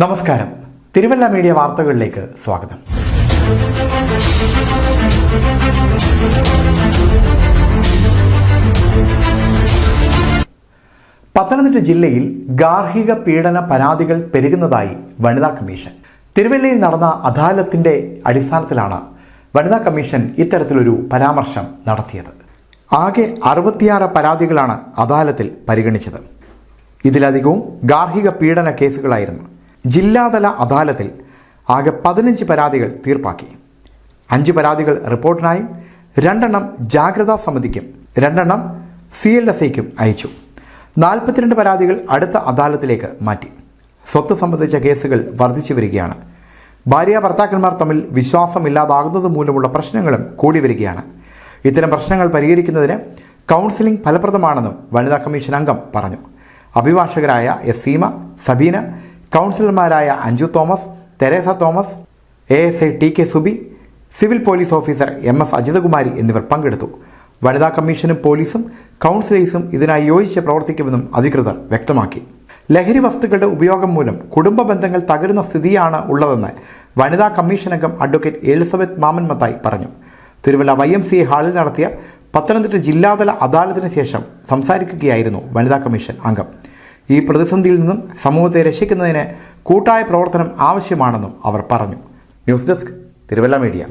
നമസ്കാരം. തിരുവല്ല മീഡിയ വാർത്തകളിലേക്ക് സ്വാഗതം. പത്തനംതിട്ട ജില്ലയിൽ ഗാർഹിക പീഡന പരാതികൾ പെരുകുന്നതായി വനിതാ കമ്മീഷൻ. തിരുവല്ലയിൽ നടന്ന അദാലത്തിന്റെ അടിസ്ഥാനത്തിലാണ് വനിതാ കമ്മീഷൻ ഇത്തരത്തിലൊരു പരാമർശം നടത്തിയത്. ആകെ 66 പരാതികളാണ് അദാലത്തിൽ പരിഗണിച്ചത്. ഇതിലധികവും ഗാർഹിക പീഡന കേസുകളായിരുന്നു. ജില്ലാതല അദാലത്തിൽ ആകെ 15 പരാതികൾ തീർപ്പാക്കി. 5 പരാതികൾ റിപ്പോർട്ടിനായും 2 ജാഗ്രതാ സമിതിക്കും 2 CLSIക്കും അയച്ചു. 42 പരാതികൾ അടുത്ത അദാലത്തിലേക്ക് മാറ്റി. സ്വത്ത് സംബന്ധിച്ച കേസുകൾ വർദ്ധിച്ചു വരികയാണ്. ഭാര്യ ഭർത്താക്കന്മാർ തമ്മിൽ വിശ്വാസമില്ലാതാകുന്നത് മൂലമുള്ള പ്രശ്നങ്ങളും കൂടി വരികയാണ്. ഇത്തരം പ്രശ്നങ്ങൾ പരിഹരിക്കുന്നതിന് കൗൺസിലിംഗ് ഫലപ്രദമാണെന്നും വനിതാ കമ്മീഷൻ അംഗം പറഞ്ഞു. അഭിഭാഷകരായ സീമ, സബീന, കൗൺസിലർമാരായ Anju Thomas, Theresa Thomas, ASI TK Subi, civil police officer MS Ajithakumari എന്നിവർ പങ്കെടുത്തു. വനിതാ കമ്മീഷനും പോലീസും കൗൺസിലേഴ്സും ഇതിനായി യോജിച്ച് പ്രവർത്തിക്കുമെന്നും അധികൃതർ വ്യക്തമാക്കി. ലഹരി വസ്തുക്കളുടെ ഉപയോഗം മൂലം കുടുംബ ബന്ധങ്ങൾ തകരുന്ന സ്ഥിതിയാണ് ഉള്ളതെന്ന് വനിതാ കമ്മീഷൻ അംഗം അഡ്വക്കേറ്റ് എലിസബത്ത് മാമൻ മത്തായി പറഞ്ഞു. തിരുവല്ല YMCA ഹാളിൽ നടത്തിയ പത്തനംതിട്ട ജില്ലാതല അദാലത്തിന് ശേഷം സംസാരിക്കുകയായിരുന്നു വനിതാ കമ്മീഷൻ അംഗം. ഈ പ്രതിസന്ധിയിൽ നിന്നും സമൂഹത്തെ രക്ഷിക്കുന്നതിന് കൂട്ടായ പ്രവർത്തനം ആവശ്യമാണെന്നും അവർ പറഞ്ഞു. News desk, Thiruvalla media.